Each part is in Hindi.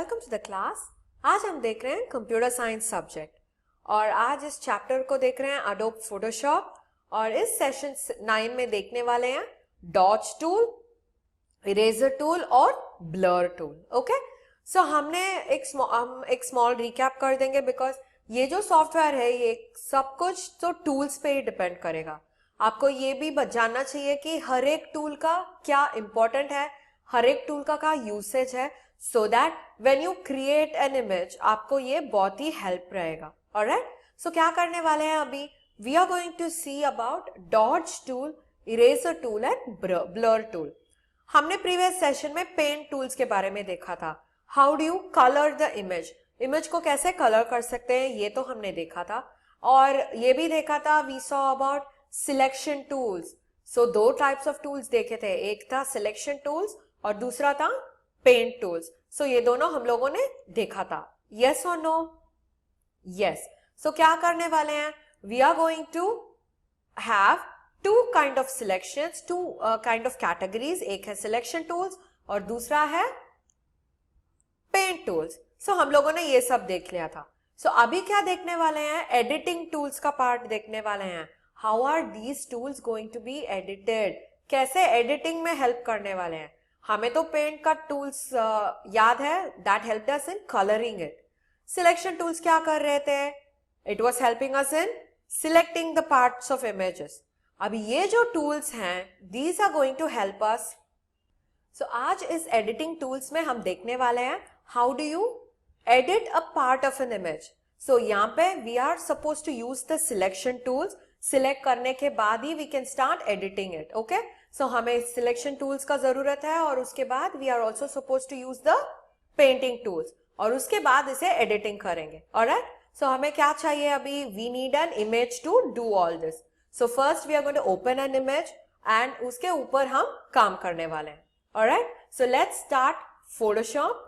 Welcome to the class. आज हम देख रहे हैं कंप्यूटर साइंस सब्जेक्ट और आज इस चैप्टर को देख रहे हैं एडोब फोटोशॉप और इस सेशन 9 में देखने वाले हैं डॉज टूल, इरेजर टूल और ब्लर टूल। ओके, सो हमने एक स्मॉल रिकैप कर देंगे बिकॉज ये जो सॉफ्टवेयर है ये सब कुछ तो टूल्स पे ही डिपेंड करेगा। आपको ये भी जानना चाहिए कि हर एक टूल का क्या इंपॉर्टेंट है, हर एक टूल का क्या यूसेज है, so that when you create an image आपको ये बहुत ही हेल्प रहेगा। alright, so क्या करने वाले हैं अभी, we are going to see about dodge tool, eraser tool and blur tool। हमने प्रीवियस सेशन में पेंट टूल्स के बारे में देखा था। How do you colour the image, image को कैसे कलर कर सकते हैं ये तो हमने देखा था। और ये भी देखा था we saw about selection tools. So दो टाइप्स ऑफ टूल्स देखे थे, एक था सिलेक्शन टूल्स और दूसरा था पेंट टूल्स। सो ये दोनों हम लोगों ने देखा था। यस और नो? यस। सो क्या करने वाले हैं, we are going to have two kind of selections, two kind of categories. एक है सिलेक्शन टूल्स और दूसरा है पेंट टूल्स। सो हम लोगों ने ये सब देख लिया था। सो अभी क्या देखने वाले हैं, एडिटिंग टूल्स का पार्ट देखने वाले हैं। How are these tools going to be edited, कैसे एडिटिंग में हेल्प करने वाले हैं। हमें तो पेंट का टूल्स याद है, that helped us in colouring it. Selection tools क्या कर रहे थे, it was helping us in selecting the parts of images. अभी ये जो टूल्स हैं these are going to help us. So आज इस एडिटिंग टूल्स में हम देखने वाले हैं how do you edit a part of an image. So यहाँ पे we are suppose to use the selection tools. Select करने के बाद ही we can start editing it. Okay, so हमें सिलेक्शन टूल्स का जरूरत है और उसके बाद we are also suppose to use the painting tools और उसके बाद इसे एडिटिंग करेंगे। ऑलराइट, सो हमें क्या चाहिए अभी, we need an image to do all this. So first we are going to open an image and उसके ऊपर हम काम करने वाले हैं। Alright, so let's start Photoshop.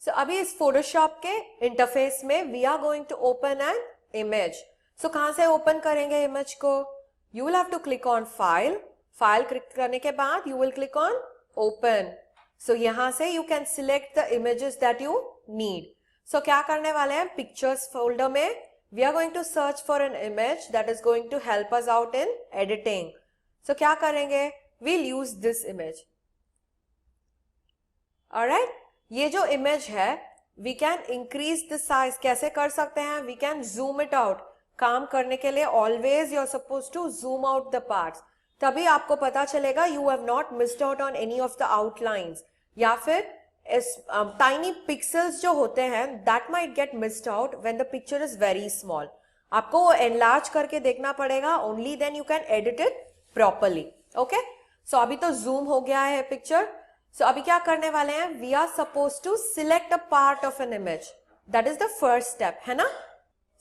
So अभी इस फोटोशॉप के इंटरफेस में we are going to open an image. So कहां से ओपन करेंगे इमेज को, you will have to click on file. File click करने के बाद you will click on open. So यहां से you can select the images that you need. So क्या करने वाले हैं, पिक्चर्स फोल्डर में we are going to search for an image that is going to help us out in editing. So क्या करेंगे, we'll use this image. Alright, ये जो इमेज है we can increase the size, कैसे कर सकते हैं, we can zoom it out. काम करने के लिए always you are suppose to zoom out the parts, तभी आपको पता चलेगा you have not missed out on any of the outlines. या फिर टाइनी पिक्सल्स जो होते हैं that might get missed out when the picture is very small. आपको वो एनलार्ज करके देखना पड़ेगा, only then you can edit it properly. Okay, so अभी तो जूम हो गया है पिक्चर। सो अभी क्या करने वाले हैं, we are suppose to select a part of an image, that is the first step, है ना।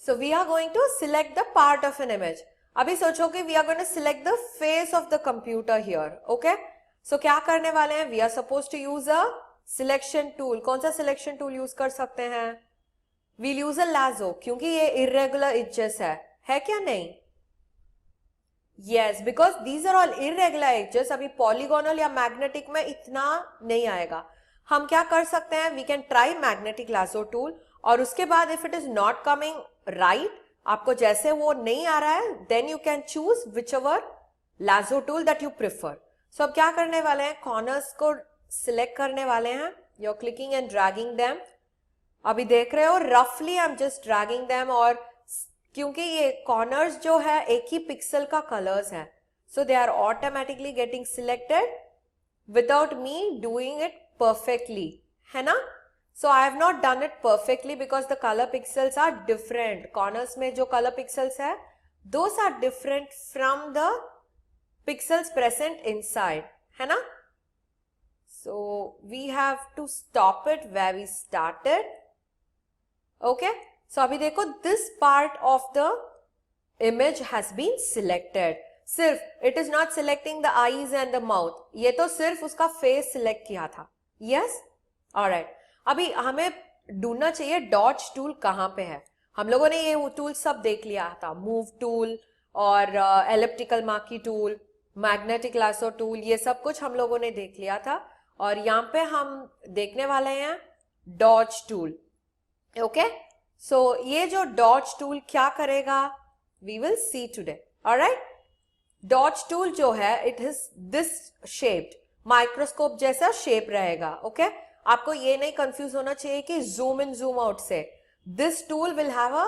So we are going to select the part of an image. अभी सोचो कि we are going to select the face of the computer here. Okay, so क्या करने वाले हैं, we are suppose to use a selection tool. कौन सा सिलेक्शन टूल यूज कर सकते हैं, वील यूज अ लाजो, क्योंकि ये इरेगुलर एजेस है क्या नहीं, yes, because these are all irregular edges. अभी पॉलीगोनल या मैग्नेटिक में इतना नहीं आएगा। हम क्या कर सकते हैं, we can try magnetic lasso tool और उसके बाद if it is not coming right, आपको जैसे वो नहीं आ रहा है, then you can choose whichever lasso tool that you prefer. So अब क्या करने वाले हैं, कॉर्नर्स को सिलेक्ट करने वाले हैं, you are clicking and dragging them. अभी देख रहे हो रफली I am just dragging them, और क्योंकि ये कॉर्नर्स जो है एक ही पिक्सल का कलर्स है, so they are automatically getting selected without me doing it perfectly, है ना। So I have not done it perfectly because the color pixels are different. Corners में जो color pixels है, those are different from the pixels present inside, है ना. So we have to stop it where we started. Okay. So अभी देखो this part of the image has been selected. सिर्फ it is not selecting the eyes and the mouth. ये तो सिर्फ उसका face select किया था. Yes. Alright. अभी हमें ढूंढना चाहिए डॉज टूल कहाँ पे है। हम लोगों ने ये टूल सब देख लिया था, मूव टूल और elliptical marquee tool, magnetic lasso tool, ये सब कुछ हम लोगों ने देख लिया था। और यहाँ पे हम देखने वाले हैं डॉज टूल। ओके, सो ये जो डॉज टूल क्या करेगा, we will see today. Alright, dodge tool जो है it is this shaped, microscope जैसा शेप रहेगा। ओके, आपको ये नहीं कंफ्यूज होना चाहिए कि जूम इन जूम आउट से। This tool will have a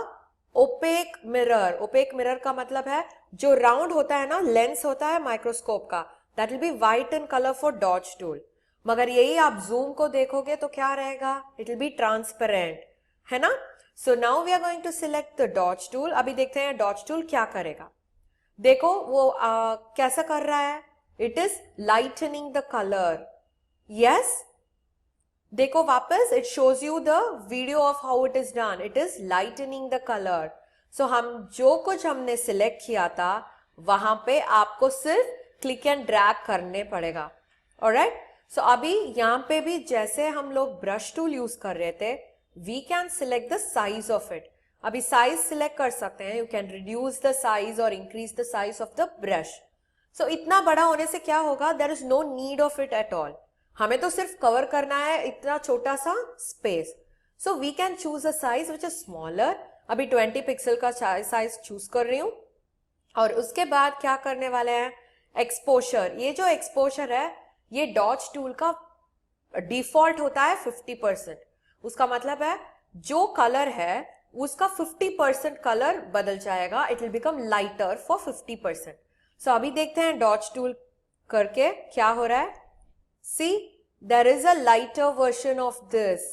opaque mirror. Opaque mirror का मतलब है जो राउंड होता है ना, लेंस होता है माइक्रोस्कोप का, that will be white in colour for dodge tool. मगर यही आप जूम को देखोगे तो क्या रहेगा, इट विल बी ट्रांसपेरेंट, है ना। So now we are going to select the dodge tool. अभी देखते हैं डॉज टूल क्या करेगा। देखो वो कैसा कर रहा है, it is lightening the colour. Yes, देखो वापस it shows you the video of how it is done, it is lightening the colour. So हम जो कुछ हमने सिलेक्ट किया था वहां पे आपको सिर्फ क्लिक एंड ड्रैग करने पड़ेगा। ऑलराइट, सो अभी यहां पे भी जैसे हम लोग ब्रश टूल यूज कर रहे थे, we can select the size of it. अभी साइज सिलेक्ट कर सकते हैं, you can reduce the size और increase the size of the brush. So इतना बड़ा होने से क्या होगा, there is no need of it at all, हमें तो सिर्फ कवर करना है इतना छोटा सा space. So we can choose a size which is smaller. अभी 20 पिक्सल का साइज चूज कर रही हूं, और उसके बाद क्या करने वाले हैं, एक्सपोजर। ये जो एक्सपोजर है ये डॉज टूल का डिफॉल्ट होता है 50%। उसका मतलब है जो कलर है उसका 50% कलर बदल जाएगा, it will become lighter for 50%। सो अभी देखते हैं डॉज टूल करके क्या हो रहा है। See, there is a lighter version of this.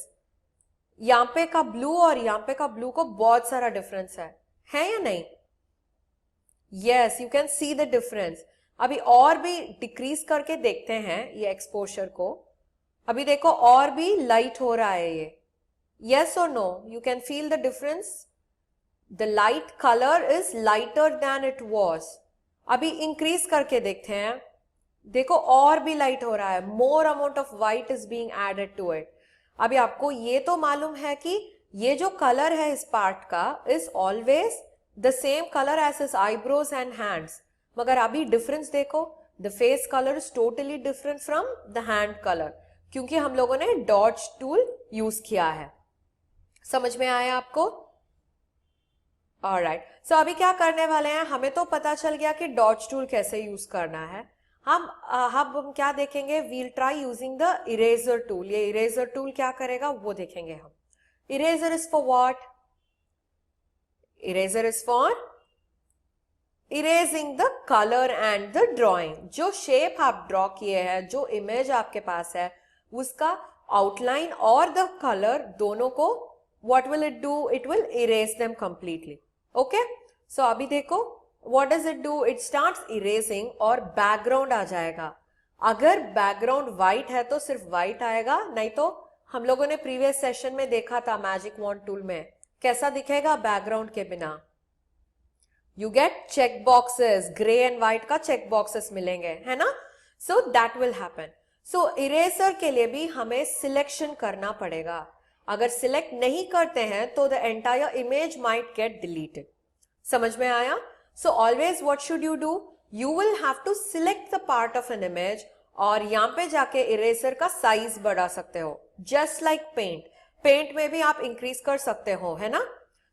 यहाँ पे का ब्लू और यहाँ पे का ब्लू को बहुत सारा डिफरेंस है या नहीं? Yes, you can see the difference. अभी और भी डिक्रीज करके देखते हैं ये एक्सपोजर को। अभी देखो और भी लाइट हो रहा है ये। Yes or no? You can feel the difference? The light color is lighter than it was. अभी इंक्रीज करके देखते हैं, देखो और भी लाइट हो रहा है, more amount of white is being added to it. अभी आपको ये तो मालूम है कि ये जो कलर है इस पार्ट का is always the same colour as his eyebrows and hands, मगर अभी डिफरेंस देखो, the face colour is totally different from the hand colour, क्योंकि हम लोगों ने डॉज टूल यूज किया है। समझ में आया आपको? ऑलराइट, सो अभी क्या करने वाले हैं, हमें तो पता चल गया कि डॉज टूल कैसे यूज करना है। हम क्या देखेंगे, we'll try using the eraser tool. ये इरेजर टूल क्या करेगा वो देखेंगे हम। Eraser is for what? Eraser is for erasing the colour and the drawing. जो शेप आप ड्रॉ किए हैं, जो इमेज आपके पास है, उसका आउटलाइन और द कलर दोनों को what will it do, it will erase them completely. Okay, so अभी देखो what does it do, it starts erasing और बैकग्राउंड आ जाएगा। अगर बैकग्राउंड व्हाइट है तो सिर्फ व्हाइट आएगा, नहीं तो हम लोगों ने प्रीवियस सेशन में देखा था मैजिक वॉन्ड टूल में कैसा दिखेगा बैकग्राउंड के बिना। You get check boxes, grey and white का चेक बॉक्सेस मिलेंगे, है ना। So that will happen. So eraser के लिए भी हमें सिलेक्शन करना पड़ेगा। अगर सिलेक्ट नहीं करते हैं तो the entire image might get deleted. समझ में आया? So always what should you do? You will have to select the part of an image और यहाँ पे जाके इरेजर का साइज बढ़ा सकते हो, just like paint. पेंट में भी आप इंक्रीज कर सकते हो, है ना।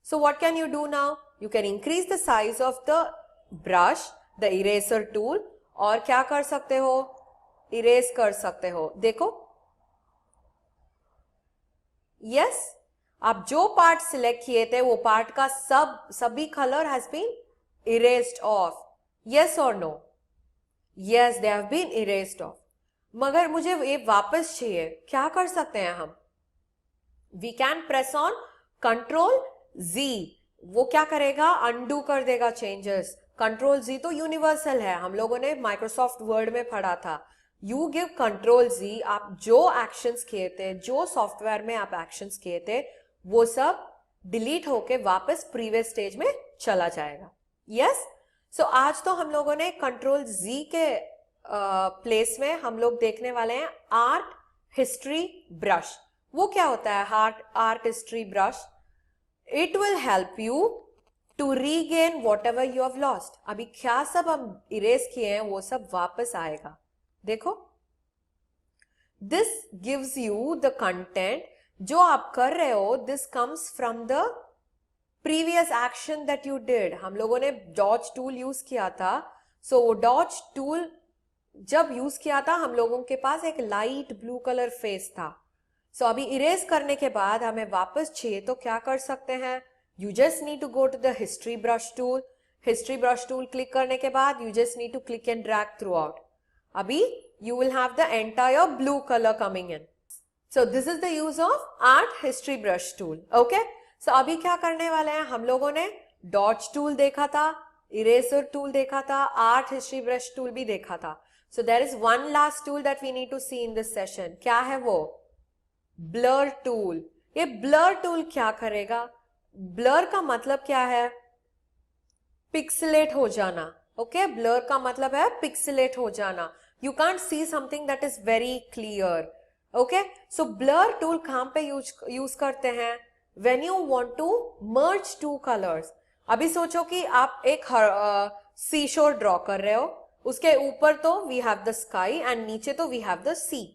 So what can you do now? You can increase the size of the brush, the eraser tool, और क्या कर सकते हो, इरेज कर सकते हो। देखो, yes, आप जो पार्ट सिलेक्ट किए थे वो पार्ट का सभी colour has been erased off. Yes or no? Yes, they have been erased off. मगर मुझे ये वापस चाहिए, क्या कर सकते हैं हम? We can press on Control Z. वो क्या करेगा, अनडू कर देगा चेंजेस। Control Z तो यूनिवर्सल है, हम लोगों ने माइक्रोसॉफ्ट वर्ड में पढ़ा था। यू गिव Control Z, आप जो एक्शंस किए थे, जो सॉफ्टवेयर में आप एक्शंस किए थे, वो सब डिलीट होके वापस प्रीवियस स्टेज में चला जाएगा। यस, सो आज तो हम लोगों ने कंट्रोल Z के प्लेस में हम लोग देखने वाले हैं आर्ट हिस्ट्री ब्रश। वो क्या होता है art history brush? It will help you to regain whatever you have lost. अभी क्या सब हम इरेज किए हैं वो सब वापस आएगा। देखो, this gives you the content जो आप कर रहे हो this comes from the previous action that you did. हम लोगों ने डॉज टूल यूज किया था. सो वो डॉज टूल जब यूज किया था हम लोगों के पास एक लाइट ब्लू कलर फेस था. सो अभी इरेज करने के बाद हमें वापस चाहिए तो क्या कर सकते हैं? You just need to go to the history brush tool. History brush tool click करने के बाद you just need to click and drag throughout. अभी you will have the entire blue color coming in. So this is the use of art history brush tool. Okay? So अभी क्या करने वाले हैं? हम लोगों ने dodge tool देखा था, eraser tool देखा था, art history brush tool भी देखा था. So there is one last tool that we need to see in this session. क्या है वो? Blur tool. ये blur tool क्या करेगा? Blur का मतलब क्या है? Pixelate हो जाना. Okay? Blur का मतलब है pixelate हो जाना. You can't see something that is very clear. Okay? So blur tool कहाँ पे use करते हैं? When you want to merge two colors. अभी सोचो कि आप एक seashore draw कर रहे हो. उसके ऊपर तो we have the sky and नीचे तो we have the sea.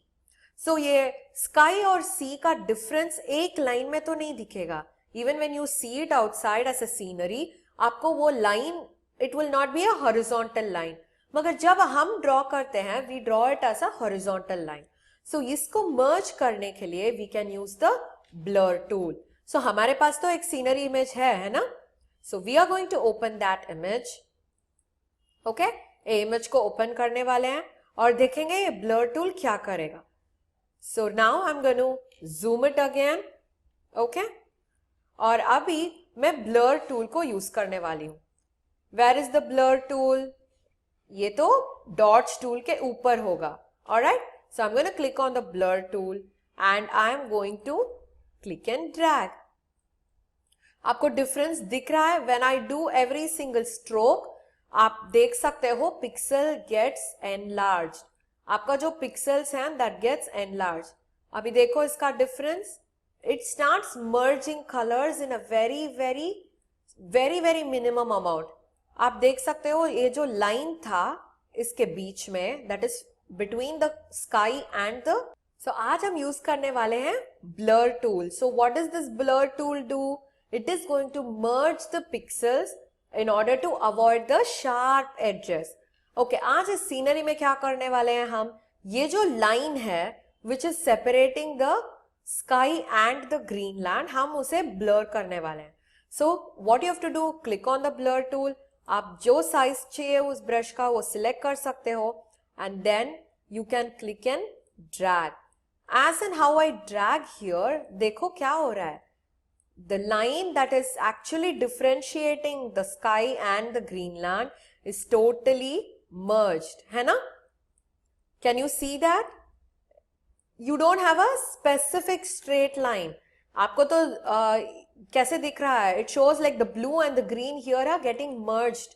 So ये sky और sea का difference एक line में तो नहीं दिखेगा. Even when you see it outside as a scenery, आपको वो line, it will not be a horizontal line. मगर जब हम ड्रॉ करते हैं we draw it as a horizontal line. So इसको मर्ज करने के लिए we can use the blur tool. So हमारे पास तो एक सीनरी इमेज है ना. So we are going to open that image. Okay, ये इमेज को ओपन करने वाले हैं और देखेंगे ये ब्लर टूल क्या करेगा. So now I am going to zoom it again. Okay, और अभी मैं ब्लर टूल को यूज करने वाली हूं. Where is the blur tool? ये तो डॉट्स टूल के ऊपर होगा. Alright, so I am going to click on the blur tool and I am going to click and drag. आपको डिफरेंस दिख रहा है? When I do every single stroke आप देख सकते हो पिक्सल गेट्स एनलार्ज. आपका जो पिक्सल्स हैं दैट गेट्स एनलार्ज. अभी देखो इसका difference. It starts merging colours in a very very very very minimum amount. आप देख सकते हो ये जो लाइन था इसके बीच में that is between the sky and the. So आज हम यूज करने वाले हैं blur tool. So what does this blur tool do? It is going to merge the pixels in order to avoid the sharp edges. Okay, आज इस सीनरी में क्या करने वाले हैं हम? ये जो लाइन है which is separating the sky and the green land, हम उसे ब्लर करने वाले हैं. So what you have to do? Click on the blur tool. आप जो साइज चाहिए उस ब्रश का वो सिलेक्ट कर सकते हो and then you can click and drag. As and how I drag here, देखो क्या हो रहा है. The line that is actually differentiating the sky and the green land is totally merged, है ना? Can you see that? You don't have a specific straight line. आपको तो कैसे दिख रहा है? It shows like the blue and the green here are getting merged.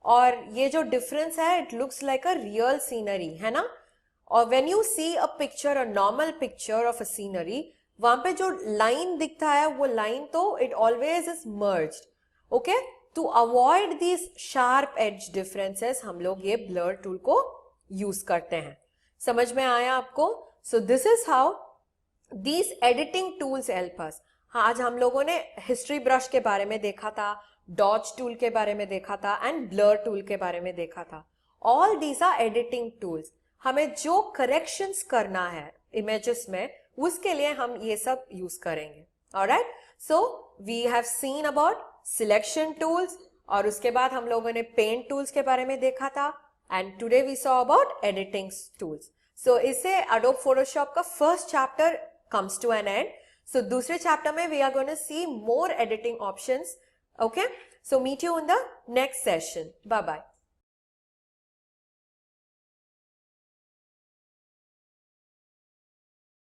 और ये जो डिफरेंस है it looks like a real scenery, है ना? और when you see a picture, a normal picture of a scenery, वहां पे जो लाइन दिखता है वो लाइन तो it always is merged. Okay, to avoid these sharp edge differences हम लोग ये ब्लर टूल को यूज करते हैं. समझ में आया आपको? So this is how these editing tools help us. आज हम लोगों ने हिस्ट्री ब्रश के बारे में देखा था, डॉज टूल के बारे में देखा था एंड ब्लर टूल के बारे में देखा था. All these are editing tools. हमें जो करेक्शंस करना है इमेजेस में उसके लिए हम ये सब यूज करेंगे. Alright, so we have seen about selection tools और उसके बाद हम लोगों ने पेंट टूल्स के बारे में देखा था and today we saw about editing tools. So इससे एडोब फोटोशॉप का first chapter comes to an end. So दूसरे चैप्टर में we are going to see more editing options. Okay, so meet you in the next session. Bye bye.